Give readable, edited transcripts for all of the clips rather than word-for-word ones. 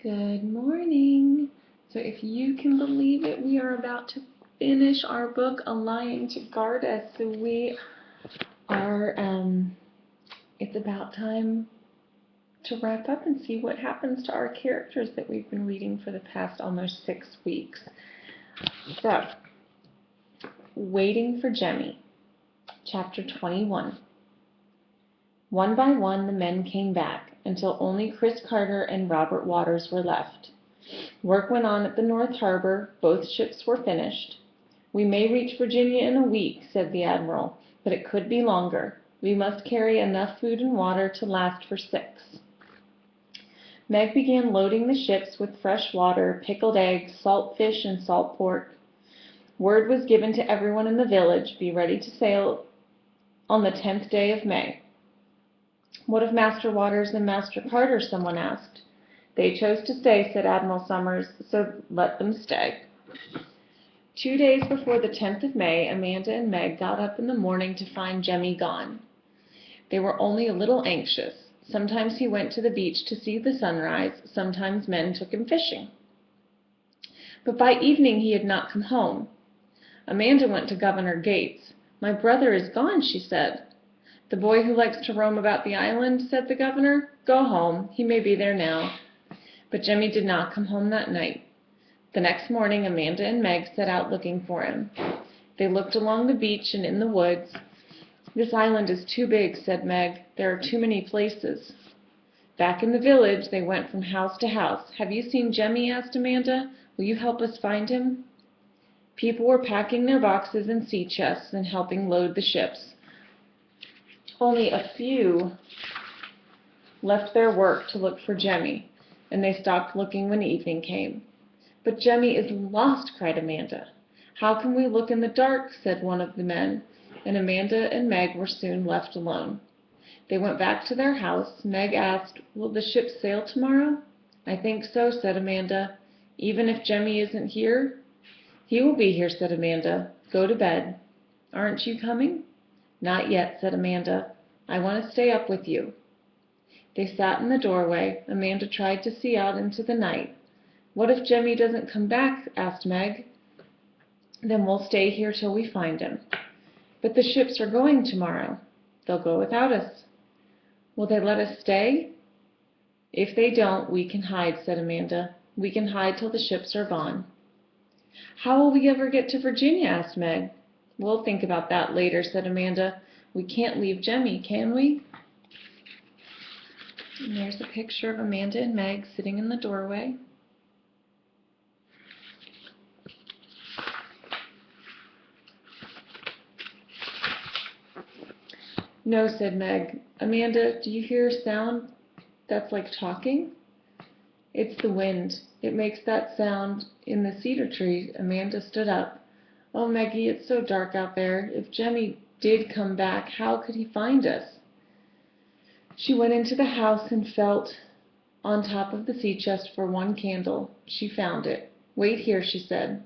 Good morning. So if you can believe it, we are about to finish our book, A Lion to Guard Us. So we are, it's about time to wrap up and see what happens to our characters that we've been reading for the past almost 6 weeks. So, Waiting for Jemmy, Chapter 21. One by one the men came back, until only Chris Carter and Robert Waters were left. Work went on at the North Harbor. Both ships were finished. "We may reach Virginia in a week," said the Admiral, "but it could be longer. We must carry enough food and water to last for 6. Meg began loading the ships with fresh water, pickled eggs, salt fish, and salt pork. Word was given to everyone in the village, be ready to sail on the 10th day of May. "What of Master Waters and Master Carter?" someone asked. "They chose to stay," said Admiral Summers, "so let them stay." 2 days before the 10th of May, Amanda and Meg got up in the morning to find Jemmy gone. They were only a little anxious. Sometimes he went to the beach to see the sunrise, sometimes men took him fishing. But by evening he had not come home. Amanda went to Governor Gates. "My brother is gone," she said. "The boy who likes to roam about the island," said the governor. "Go home. He may be there now." But Jemmy did not come home that night. The next morning Amanda and Meg set out looking for him. They looked along the beach and in the woods. "This island is too big," said Meg. "There are too many places." Back in the village they went from house to house. "Have you seen Jemmy?" asked Amanda. "Will you help us find him?" People were packing their boxes and sea chests and helping load the ships. Only a few left their work to look for Jemmy, and they stopped looking when evening came. "But Jemmy is lost!" cried Amanda. "How can we look in the dark?" said one of the men, and Amanda and Meg were soon left alone. They went back to their house. Meg asked, "Will the ship sail tomorrow?" "I think so," said Amanda. "Even if Jemmy isn't here?" "He will be here," said Amanda. "Go to bed." "Aren't you coming?" "Not yet," said Amanda. "I want to stay up with you." They sat in the doorway. Amanda tried to see out into the night. "What if Jemmy doesn't come back?" asked Meg. "Then we'll stay here till we find him." "But the ships are going tomorrow." "They'll go without us." "Will they let us stay?" "If they don't, we can hide," said Amanda. "We can hide till the ships are gone." "How will we ever get to Virginia?" asked Meg. "We'll think about that later," said Amanda. "We can't leave Jemmy, can we?" And there's a picture of Amanda and Meg sitting in the doorway. "No," said Meg. "Amanda, do you hear a sound that's like talking?" "It's the wind. It makes that sound in the cedar tree." Amanda stood up. "Oh, Meggie, it's so dark out there. If Jemmy did come back, how could he find us?" She went into the house and felt on top of the sea chest for one candle. She found it. "Wait here," she said.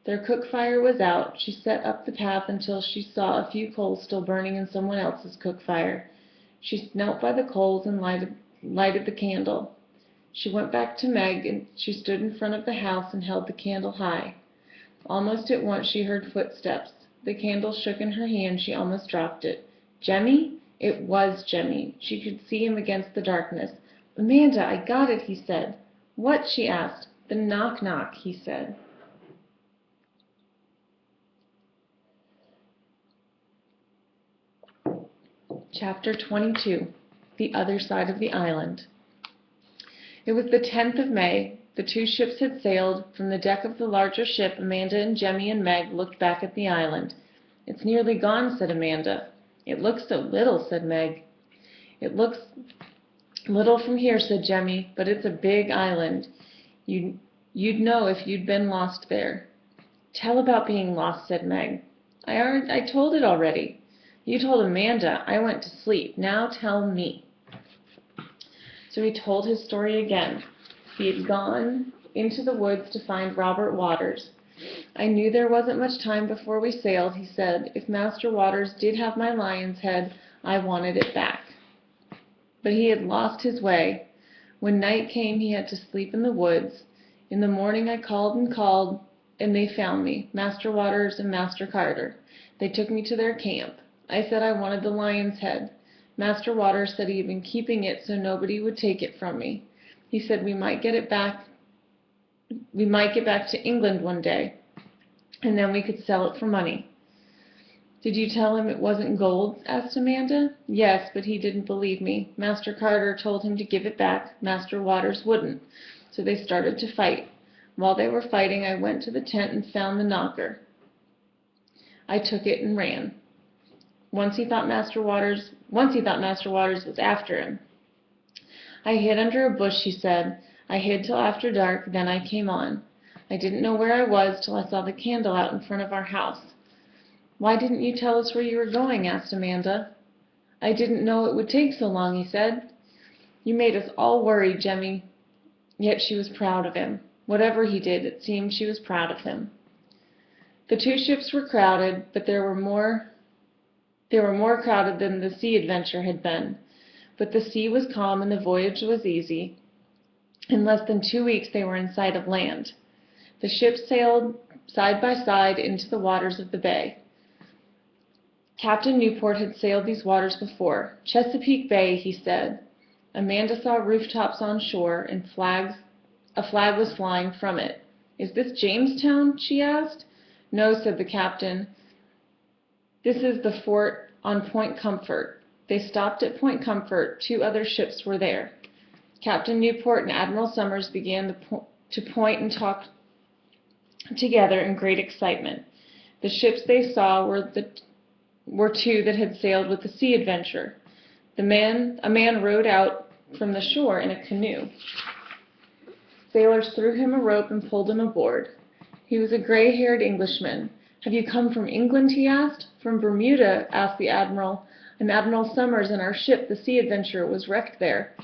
Their cook fire was out. She set up the path until she saw a few coals still burning in someone else's cook fire. She knelt by the coals and lighted the candle. She went back to Meg, and she stood in front of the house and held the candle high. Almost at once she heard footsteps. The candle shook in her hand. She almost dropped it. "Jemmy?" It was Jemmy. She could see him against the darkness. "Amanda, I got it," he said. "What?" she asked. "The knock-knock," he said. Chapter 22. The Other Side of the Island. It was the 10th of May. The 2 ships had sailed. From the deck of the larger ship, Amanda and Jemmy and Meg looked back at the island. "It's nearly gone," said Amanda. "It looks so little," said Meg. "It looks little from here," said Jemmy, "but it's a big island. You'd know if you'd been lost there." "Tell about being lost," said Meg. I told it already." "You told Amanda. I went to sleep. Now tell me." So he told his story again. He had gone into the woods to find Robert Waters. "I knew there wasn't much time before we sailed," he said. "If Master Waters did have my lion's head, I wanted it back. But he had lost his way. When night came, he had to sleep in the woods. In the morning I called, and they found me, Master Waters and Master Carter. They took me to their camp. I said I wanted the lion's head. Master Waters said he had been keeping it so nobody would take it from me. He said we might get back to England one day, and then we could sell it for money. Did you tell him it wasn't gold? Asked Amanda. Yes, but he didn't believe me. Master Carter told him to give it back. Master Waters wouldn't. So they started to fight. While they were fighting, I went to the tent and found the knocker. I took it and ran. Once he thought Master Waters was after him. I hid under a bush, she said. I hid till after dark, then I came on. I didn't know where I was till I saw the candle out in front of our house. Why didn't you tell us where you were going? Asked Amanda. I didn't know it would take so long, he said. You made us all worried, Jemmy. Yet she was proud of him. Whatever he did, it seemed she was proud of him. The two ships were crowded, but they were more crowded than the Sea Adventure had been. But the sea was calm and the voyage was easy. In less than 2 weeks they were in sight of land. The ships sailed side by side into the waters of the bay. Captain Newport had sailed these waters before. Chesapeake Bay, he said. Amanda saw rooftops on shore and a flag was flying from it. Is this Jamestown? She asked. No, said the captain. This is the fort on Point Comfort. They stopped at Point Comfort. 2 other ships were there. Captain Newport and Admiral Summers began to point and talk together in great excitement. The ships they saw were 2 that had sailed with the Sea Adventure. A man rowed out from the shore in a canoe. Sailors threw him a rope and pulled him aboard. He was a gray-haired Englishman. Have you come from England? He asked. From Bermuda, asked the Admiral. I'm Admiral Summers, and our ship, the Sea Adventure, was wrecked there.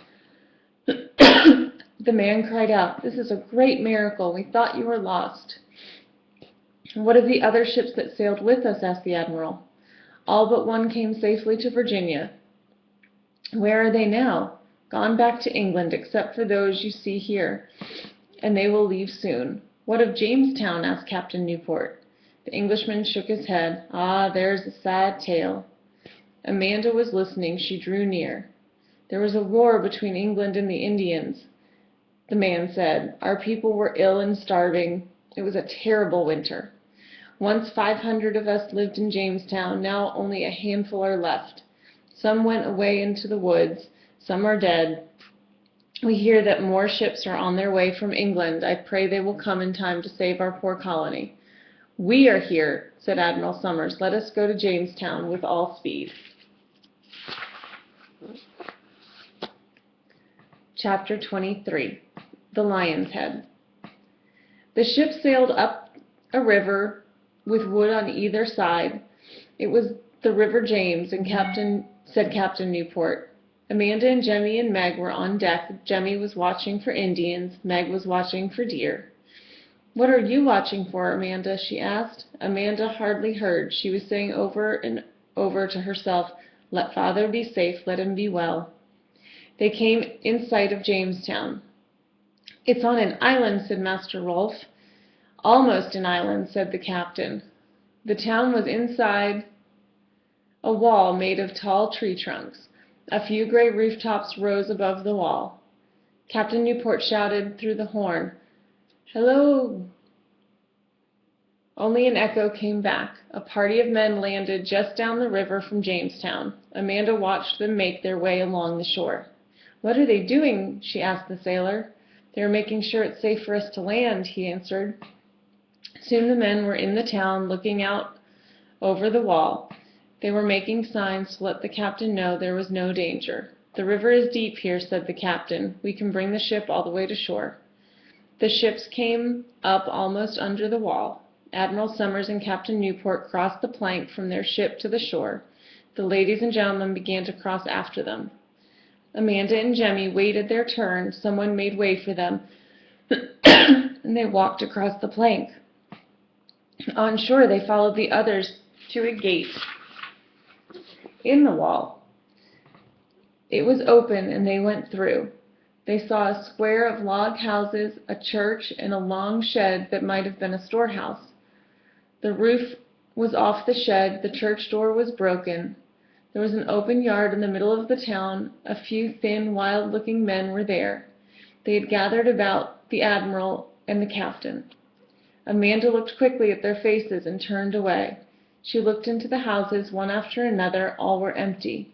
The man cried out, This is a great miracle. We thought you were lost. What of the other ships that sailed with us? Asked the Admiral. All but one came safely to Virginia. Where are they now? Gone back to England, except for those you see here, and they will leave soon. What of Jamestown? Asked Captain Newport. The Englishman shook his head. Ah, there's a sad tale. Amanda was listening. She drew near. There was a war between England and the Indians, the man said. Our people were ill and starving. It was a terrible winter. Once 500 of us lived in Jamestown. Now only a handful are left. Some went away into the woods. Some are dead. We hear that more ships are on their way from England. I pray they will come in time to save our poor colony. We are here, said Admiral Summers. Let us go to Jamestown with all speed. Chapter 23. The Lion's Head. The ship sailed up a river with wood on either side. It was the River James, and Captain Newport. Amanda and Jemmy and Meg were on deck. Jemmy was watching for Indians. Meg was watching for deer. What are you watching for, Amanda? She asked. Amanda hardly heard. She was saying over and over to herself, Let Father be safe, let him be well. They came in sight of Jamestown. It's on an island, said Master Rolfe. Almost an island, said the captain. The town was inside a wall made of tall tree trunks. A few gray rooftops rose above the wall. Captain Newport shouted through the horn, Hello! Only an echo came back. A party of men landed just down the river from Jamestown. Amanda watched them make their way along the shore. What are they doing? She asked the sailor. They are making sure it's safe for us to land, he answered. Soon the men were in the town, looking out over the wall. They were making signs to let the captain know there was no danger. The river is deep here, said the captain. We can bring the ship all the way to shore. The ships came up almost under the wall. Admiral Summers and Captain Newport crossed the plank from their ship to the shore. The ladies and gentlemen began to cross after them. Amanda and Jemmy waited their turn. Someone made way for them, and they walked across the plank. On shore, they followed the others to a gate in the wall. It was open, and they went through. They saw a square of log houses, a church, and a long shed that might have been a storehouse. The roof was off the shed, the church door was broken. There was an open yard in the middle of the town. A few thin, wild-looking men were there. They had gathered about the admiral and the captain. Amanda looked quickly at their faces and turned away. She looked into the houses, one after another. All were empty.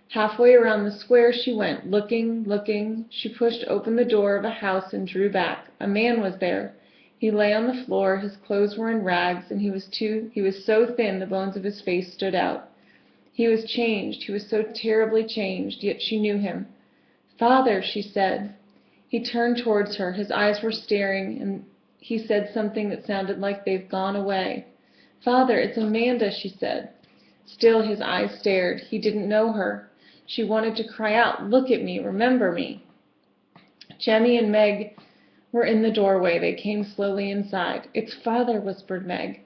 Halfway around the square she went, looking. She pushed open the door of a house and drew back. A man was there. He lay on the floor. His clothes were in rags, and he was so thin the bones of his face stood out. He was changed. He was so terribly changed, yet she knew him. "Father," she said. He turned towards her. His eyes were staring, and he said something that sounded like "they've gone away." "Father, it's Amanda," she said. Still his eyes stared. He didn't know her. She wanted to cry out, "Look at me, remember me." Jemmy and Meg were in the doorway. They came slowly inside. "It's Father," whispered Meg.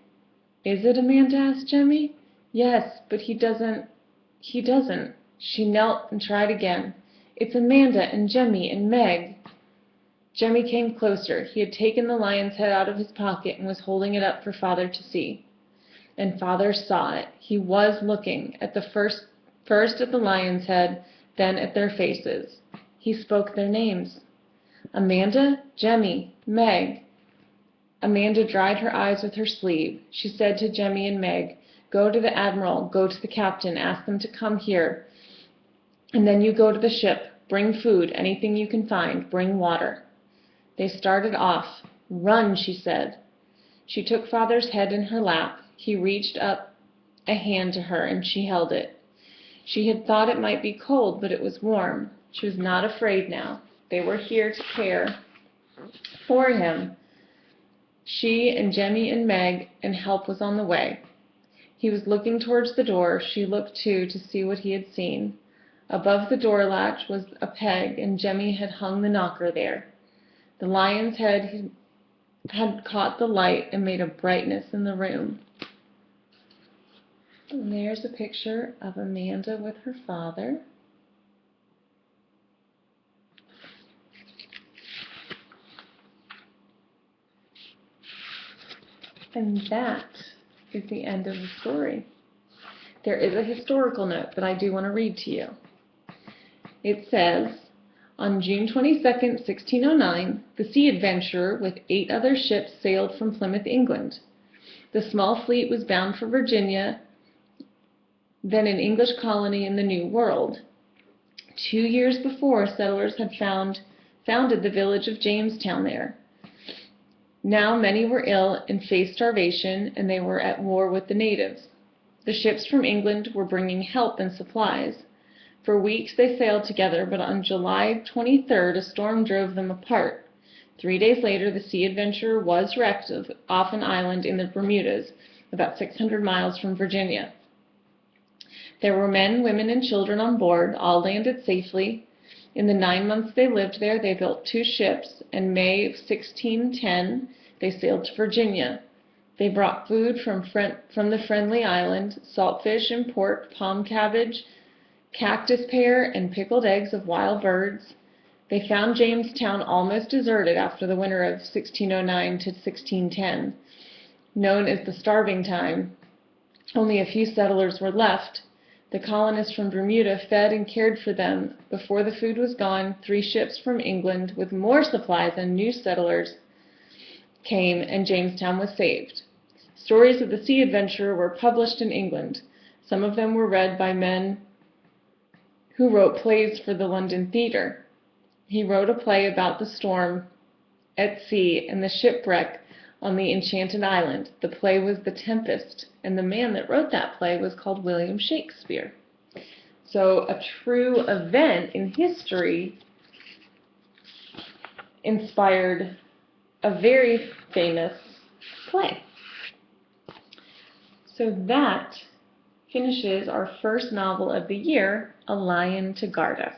"Is it?" Amanda asked Jemmy. "Yes, but he doesn't. She knelt and tried again. "It's Amanda and Jemmy and Meg." Jemmy came closer. He had taken the lion's head out of his pocket and was holding it up for Father to see. And Father saw it. He was looking at the first at the lion's head, then at their faces. He spoke their names. "Amanda, Jemmy, Meg." Amanda dried her eyes with her sleeve. She said to Jemmy and Meg, "Go to the admiral, go to the captain, ask them to come here. And then you go to the ship. Bring food, anything you can find. Bring water." They started off. "Run," she said. She took Father's head in her lap. He reached up a hand to her, and she held it. She had thought it might be cold, but it was warm. She was not afraid now. They were here to care for him. She and Jemmy and Meg, and help was on the way. He was looking towards the door. She looked too to see what he had seen. Above the door latch was a peg, and Jemmy had hung the knocker there. The lion's head had caught the light and made a brightness in the room. And there's a picture of Amanda with her father. And that is the end of the story. There is a historical note that I do want to read to you. It says, on June 22nd, 1609, the Sea Adventurer with 8 other ships sailed from Plymouth, England. The small fleet was bound for Virginia, then an English colony in the New World. 2 years before, settlers had founded the village of Jamestown there. Now many were ill and faced starvation, and they were at war with the natives. The ships from England were bringing help and supplies. For weeks they sailed together, but on July 23rd a storm drove them apart. 3 days later the Sea Adventurer was wrecked off an island in the Bermudas, about 600 miles from Virginia. There were men, women, and children on board. All landed safely. In the 9 months they lived there, they built 2 ships. In May of 1610, they sailed to Virginia. They brought food from the Friendly Island, saltfish and pork, palm cabbage, cactus pear, and pickled eggs of wild birds. They found Jamestown almost deserted after the winter of 1609 to 1610, known as the Starving Time. Only a few settlers were left. The colonists from Bermuda fed and cared for them. Before the food was gone, 3 ships from England with more supplies and new settlers came, and Jamestown was saved. Stories of the Sea Adventurer were published in England. Some of them were read by men who wrote plays for the London Theatre. He wrote a play about the storm at sea and the shipwreck on the Enchanted Island. The play was The Tempest, and the man that wrote that play was called William Shakespeare. So a true event in history inspired a very famous play. So that finishes our first novel of the year, A Lion to Guard Us.